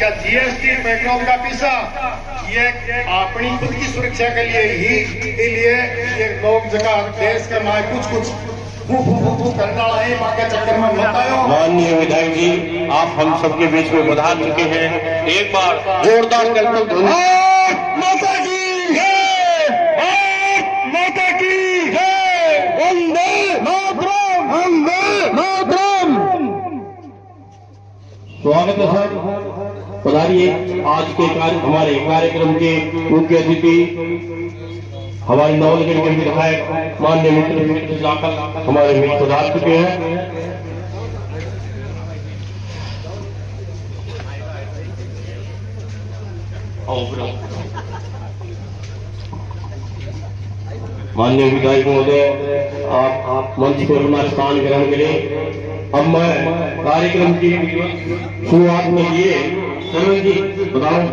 या GST petrol का पैसा ये अपनी खुद की सुरक्षा के लिए ये लोग जगह देश के माए कुछ करना है बाकी चक्कर में मत आयो। माननीय विधायक जी, आप हम सबके बीच में पधार चुके हैं। एक बार जोरदार करतब माता की जय, माता की जय, वंदे मातरम, वंदे मातरम। स्वागत है सर, पधारिए। आज के हमारे कार्यक्रम के मुख्य अतिथि हमारे नवलगढ़ के विधायक माननीय मित्र जाकर हमारे बीच पधार चुके हैं। माननीय विधायक महोदय, आप मंच पर अपना स्थान ग्रहण करें। अब मैं कार्यक्रम की शुरुआत में लिए सरल जी बताऊं,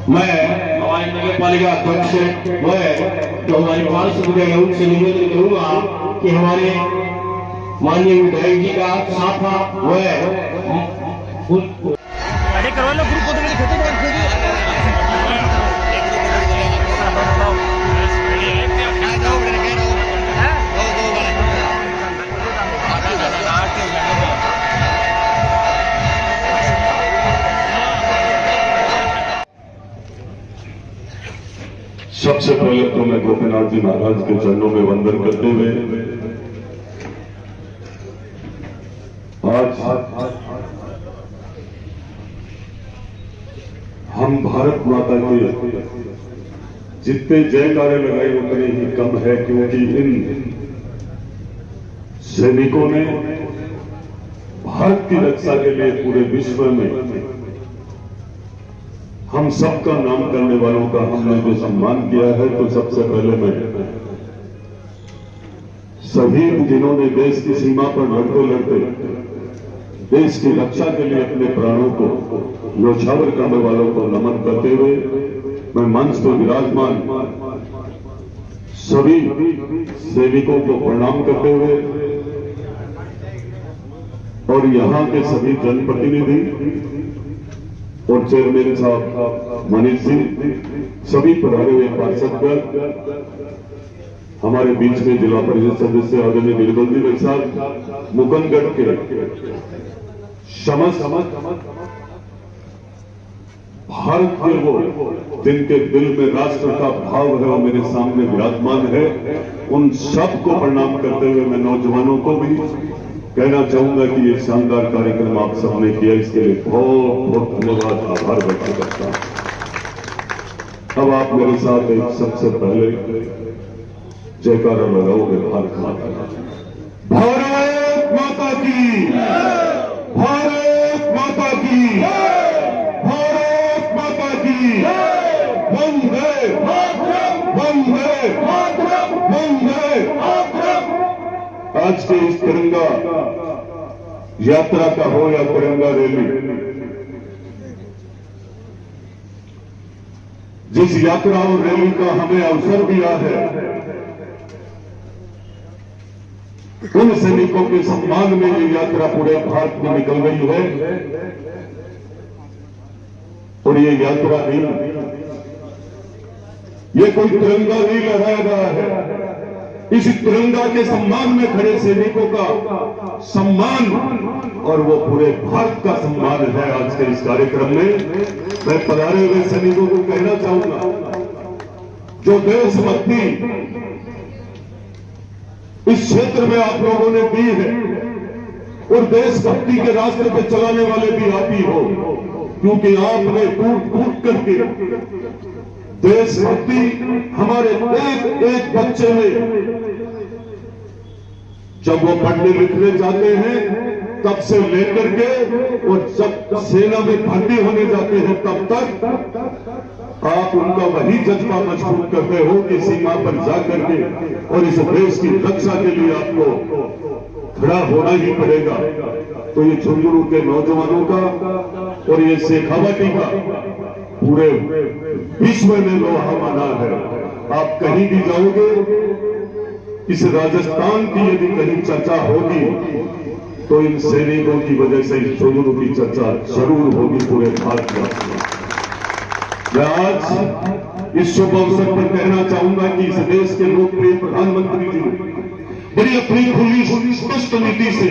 मैं हमारी नगर पालिका अध्यक्ष जो हमारी पार्षद है उनसे निवेदन करूंगा कि हमारे माननीय विधायक जी का साफा सबसे पहले तो मैं गोपीनाथ जी महाराज के चरणों में वंदन करते हुए आज हम भारत माता के जितने जयकारे लगाए उतने ही कम है, क्योंकि इन सैनिकों ने भारत की रक्षा के लिए पूरे विश्व में हम सबका नाम करने वालों का हमने जो सम्मान किया है, तो सबसे पहले मैं सभी जिन्होंने देश की सीमा पर लड़ते लड़ते देश की रक्षा के लिए अपने प्राणों को न्यौछावर करने वालों को नमन करते हुए मैं मंच पर विराजमान सभी सैनिकों को प्रणाम करते हुए और यहां के सभी जनप्रतिनिधि और चेयरमैन साहब मनीष जी, सभी पधारे हुए पार्षद, हमारे बीच में जिला परिषद सदस्य आदरणीय वीरबंदी भाई साहब, मुकंदगढ़ के समस्त भारत के वो जिनके दिल में राष्ट्र का भाव है वो मेरे सामने विराजमान है, उन सबको प्रणाम करते हुए मैं नौजवानों को भी कहना चाहूंगा कि ये शानदार कार्यक्रम आप सबने किया, इसके लिए बहुत बहुत धन्यवाद, आभार व्यक्त करता हूं। अब आप मेरे साथ एक सबसे पहले जयकारा लगाओगे भारत माता की। भारत माता की, भारत माता की, भारत माता की, वंदे मातरम, वंदे मातरम, वंदे मातरम। आज के इस तिरंगा यात्रा का हो या तिरंगा रैली, जिस यात्रा और रैली का हमें अवसर दिया है, उन सैनिकों के सम्मान में ये यात्रा पूरे भारत में निकल गई है। और ये यात्रा भी, ये कोई तिरंगा नहीं लहरा रहा है, इस तिरंगा के सम्मान में खड़े सैनिकों का सम्मान और वो पूरे भारत का सम्मान है। आज के इस कार्यक्रम में मैं पधारे हुए सैनिकों को कहना चाहूंगा, जो देशभक्ति इस क्षेत्र में आप लोगों ने दी है और देशभक्ति के रास्ते पे चलाने वाले भी आप ही हो, क्योंकि आपने टूट टूट करके देशभक्ति हमारे एक एक बच्चे में, जब वो पढ़ने लिखने जाते हैं तब से लेकर के और जब सेना में भर्ती होने जाते हैं तब तक आप उनका वही जज्बा मजबूत करते हो कि सीमा पर जाकर के और इस देश की रक्षा के लिए आपको खड़ा होना ही पड़ेगा। तो ये झुंझुनू के नौजवानों का और ये शेखावटी का पूरे विश्व में लोहा माना है। आप कहीं भी जाओगे, इस राजस्थान की यदि कहीं चर्चा होगी तो इन सैनिकों की वजह से इस जुनून की चर्चा जरूर होगी पूरे भारतवर्ष में। मैं आज इस शुभ अवसर पर कहना चाहूंगा कि इस देश के लोकप्रिय प्रधानमंत्री जी ने बड़ी अपनी खुली स्पष्ट नीति से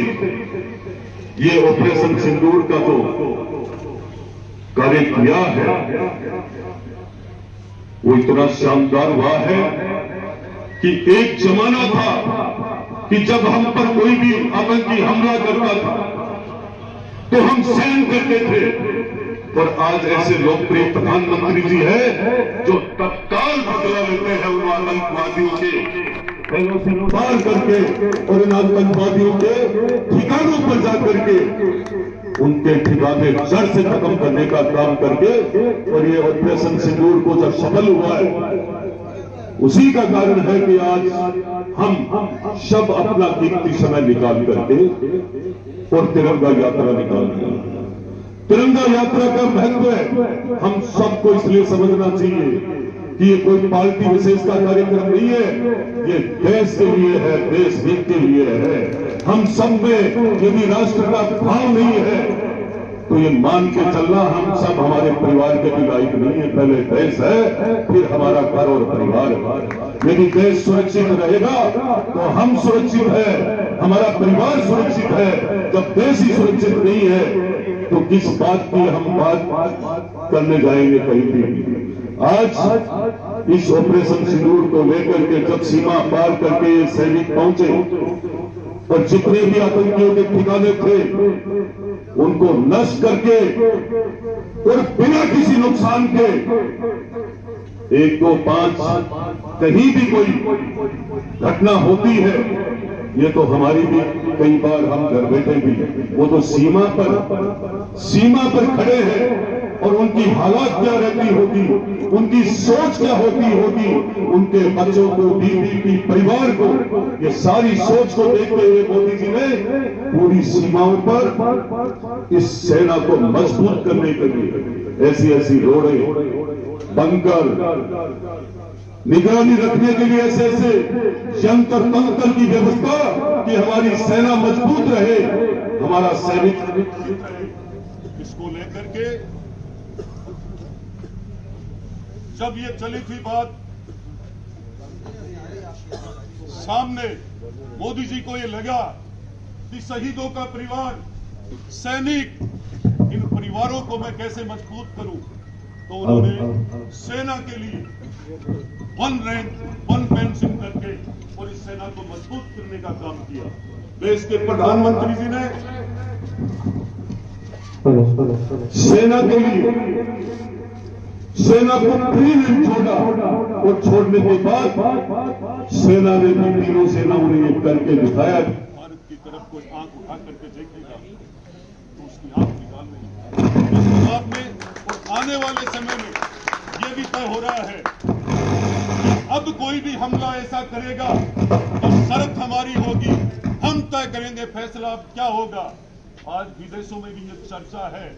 ये ऑपरेशन सिंदूर का जो कार्य किया है वो इतना शानदार हुआ है कि एक जमाना था कि जब हम पर कोई भी आतंकी हमला करता था तो हम सहन करते थे, और आज ऐसे लोकप्रिय प्रधानमंत्री जी हैं जो तत्काल बदला लेते हैं उन आतंकवादियों के पार करके और इन आतंकवादियों के ठिकानों पर जाकर के उनके ठिकाने जड़ से खत्म करने का काम करके, और ये ऑपरेशन सिंदूर को जब सफल हुआ है उसी का कारण है कि आज हम सब अपना कीमती समय निकाल करके और तिरंगा यात्रा निकालते हैं। तिरंगा यात्रा का महत्व है हम सबको इसलिए समझना चाहिए कि ये कोई पार्टी विशेष का कार्यक्रम नहीं है, ये देश के लिए है, देश हित के लिए है। हम सब में यदि राष्ट्र का भाव नहीं है तो ये मान के चलना हम सब हमारे परिवार के भी लायक नहीं है। पहले देश है, फिर हमारा घर और परिवार है। यदि देश सुरक्षित रहेगा तो हम सुरक्षित है, हमारा परिवार सुरक्षित है। जब देश ही सुरक्षित नहीं है तो किस बात की हम बात करने जाएंगे कहीं भी। आज इस ऑपरेशन सिंदूर को लेकर के जब सीमा पार करके ये सैनिक पहुंचे और जितने भी आतंकियों के ठिकाने थे उनको नष्ट करके और बिना किसी नुकसान के 1, 2, 5 कहीं भी कोई घटना होती है, ये तो हमारी भी कई बार हम घर बैठे भी वो तो सीमा पर खड़े हैं और उनकी हालात क्या रहती होगी, उनकी सोच क्या होगी, उनके बच्चों को, बीवी की, परिवार को, ये सारी सोच को देखते हुए मोदी जी ने पूरी सीमाओं पर इस सेना को मजबूत करने के लिए ऐसी रोडें, बंकर, निगरानी रखने के लिए ऐसे यंत्र तंत्र की व्यवस्था कि हमारी सेना मजबूत रहे, हमारा सैनिक। इसको लेकर के जब ये चली थी बात सामने, मोदी जी को ये लगा कि शहीदों का परिवार, सैनिक, इन परिवारों को मैं कैसे मजबूत करूं, तो उन्होंने सेना के लिए 1 रैंक 1 पेंशन करके और इस सेना को मजबूत करने का काम किया। देश के प्रधानमंत्री जी ने सेना के लिए सेना को फ्री नहीं छोड़ा, और छोड़ने के बाद सेना ने भी तीनों सेनाओं ने ये करके दिखाया। भारत की तरफ कोई आंख उठा करके देखेगा तो उसकी आंख निकाल देंगे। इस जवाब में और आने वाले समय में ये भी तय हो रहा है कि अब कोई भी हमला ऐसा करेगा तो शर्त हमारी होगी, हम तय करेंगे फैसला अब क्या होगा। आज विदेशों में भी ये चर्चा है,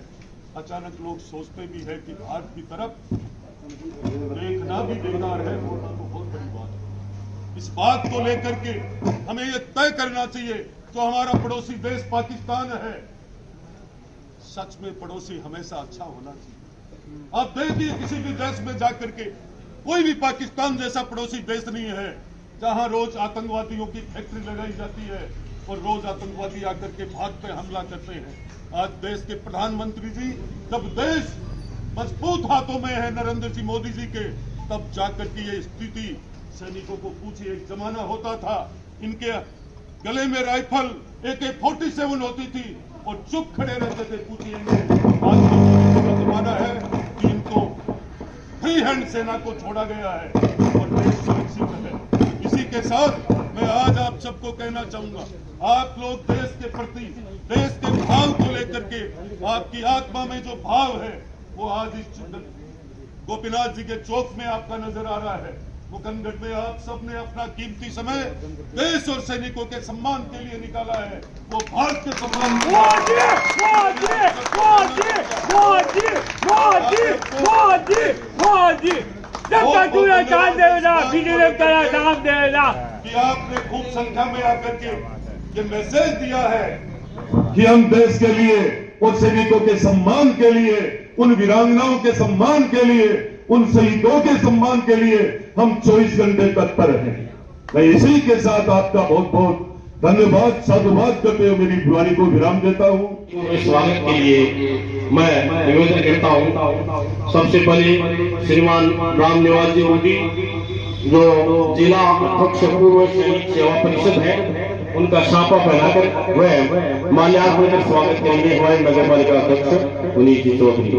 अचानक लोग सोचते भी है कि भारत की तरफ देखना भी बेकार है, बोलना तो बहुत बड़ी बात है। इस बात को लेकर के हमें ये तय करना चाहिए जो हमारा पड़ोसी देश पाकिस्तान है, सच में पड़ोसी हमेशा अच्छा होना चाहिए। आप देखिए किसी भी देश में जाकर के कोई भी पाकिस्तान जैसा पड़ोसी देश नहीं है जहां रोज आतंकवादियों की फैक्ट्री लगाई जाती है और रोज आतंकवादी आकर के भारत पे हमला करते हैं। आज देश के प्रधानमंत्री जी, जब देश मजबूत हाथों में है नरेंद्र जी मोदी जी के, तब जाकर की ये स्थिति सैनिकों को पूछिए। एक जमाना होता था इनके गले में राइफल AK-47 होती थी और चुप खड़े रहते थे, पूछिए। आज का जमाना है कि इनको फ्री हैंड सेना को छोड़ा गया है और देश सुरक्षित है। इसी के साथ मैं आज आप सबको कहना चाहूंगा, आप लोग देश के प्रति, देश के भाव को लेकर के, आपकी आत्मा में जो भाव है वो आज इस गोपीनाथ जी के चौक में आपका नजर आ रहा है। मुकंदगढ़ में आप सबने अपना कीमती समय देश और सैनिकों के सम्मान के लिए निकाला है, वो भारत के सम्मान कि आपने खूब संख्या में आकर के ये मैसेज दिया है कि हम देश के लिए, उन सैनिकों के सम्मान के लिए, उन वीरांगनाओं के सम्मान के लिए, उन शहीदों के सम्मान के लिए हम 24 घंटे तत्पर हैं। मैं इसी के साथ आपका बहुत बहुत धन्यवाद, साधुवाद करते हुए मेरी वाणी को विराम देता हूं। इस स्वागत के लिए मैं निवेदन करता हूं। सबसे पहले श्रीमान राम निवास जी मोदी, जो जिला अध्यक्ष पूर्व सैनिक सेवा परिषद है, उनका साफा पहनाकर वह माल्यार्पण कर स्वागत करेंगे हमारे नगर पालिका अध्यक्ष पुनीत जी चौधरी।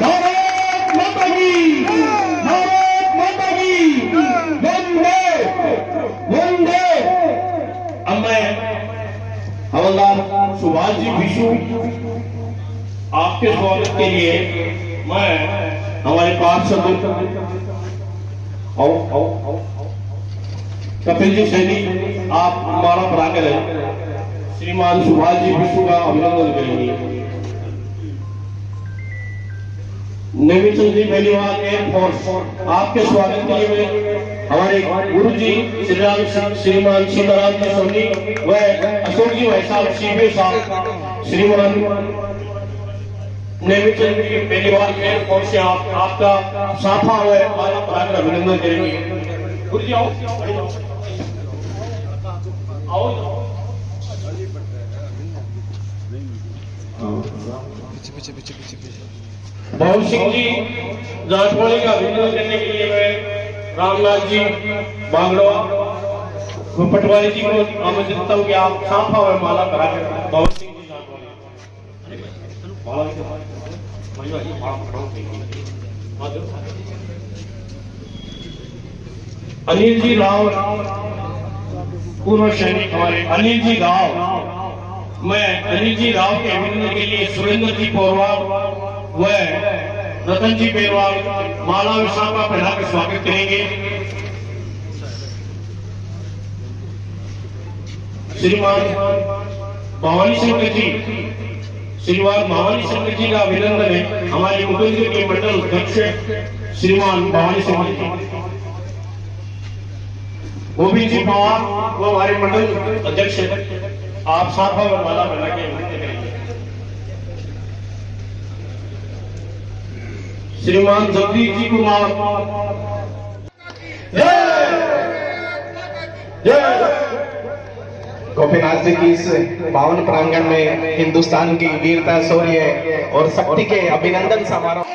भारत माता की, भारत माता की, वंदे वंदे। अब मैं हवलदार सुभाष जी विशु आपके स्वागत के लिए मैं हमारे पार्षद कपिल जी सैनी आप हमारा प्रांगण है, श्रीमान सुभाष जी विशु का अभिनंदन करेंगे। नेविचंद जी बेलीवाल एयरफोर्स आपके स्वागत के लिए हमारे गुरु जी श्रीमान सीताराम जी सोनी व अशोक जी भाई साहब सीबीओ साहब श्रीमान नेविचंद जी बेलीवाल एयरफोर्स से आपका साफा हुआ हमारा प्रांगण अभिनंदन करेंगे। गुरु जी आओ आओ। बहुत सिंह जी जाटवाड़ी का अभिनंदन करने के लिए मैं रामनाथ जी बांगड़वा पटवारी जी को आमंत्रित करता हूँ कि आप साफा और माला करा कर बहुत सिंह जी अनिल जी राव पूर्व सैनिक हमारे अनिल जी राव, मैं अनिल जी राव के अभिनंदन के लिए सुरेंद्र जी पौरवाल व रतन जी बेरवाल माला विशाखा पहनाकर स्वागत करेंगे। श्रीमान भवानी शंकर जी, श्रीमान भवानी शंकर जी का अभिनंदन है हमारे मुकुंद के मंडल अध्यक्ष श्रीमान भवानी शंकर जी। गोविंद जी पवार वो हमारे मंडल अध्यक्ष है, आप साफा और माला पहना के अभिनंदन करेंगे। श्रीमान जगदीश जी कुमार, गोपीनाथ जी की इस पावन प्रांगण में हिंदुस्तान की वीरता, शौर्य और शक्ति के अभिनंदन समारोह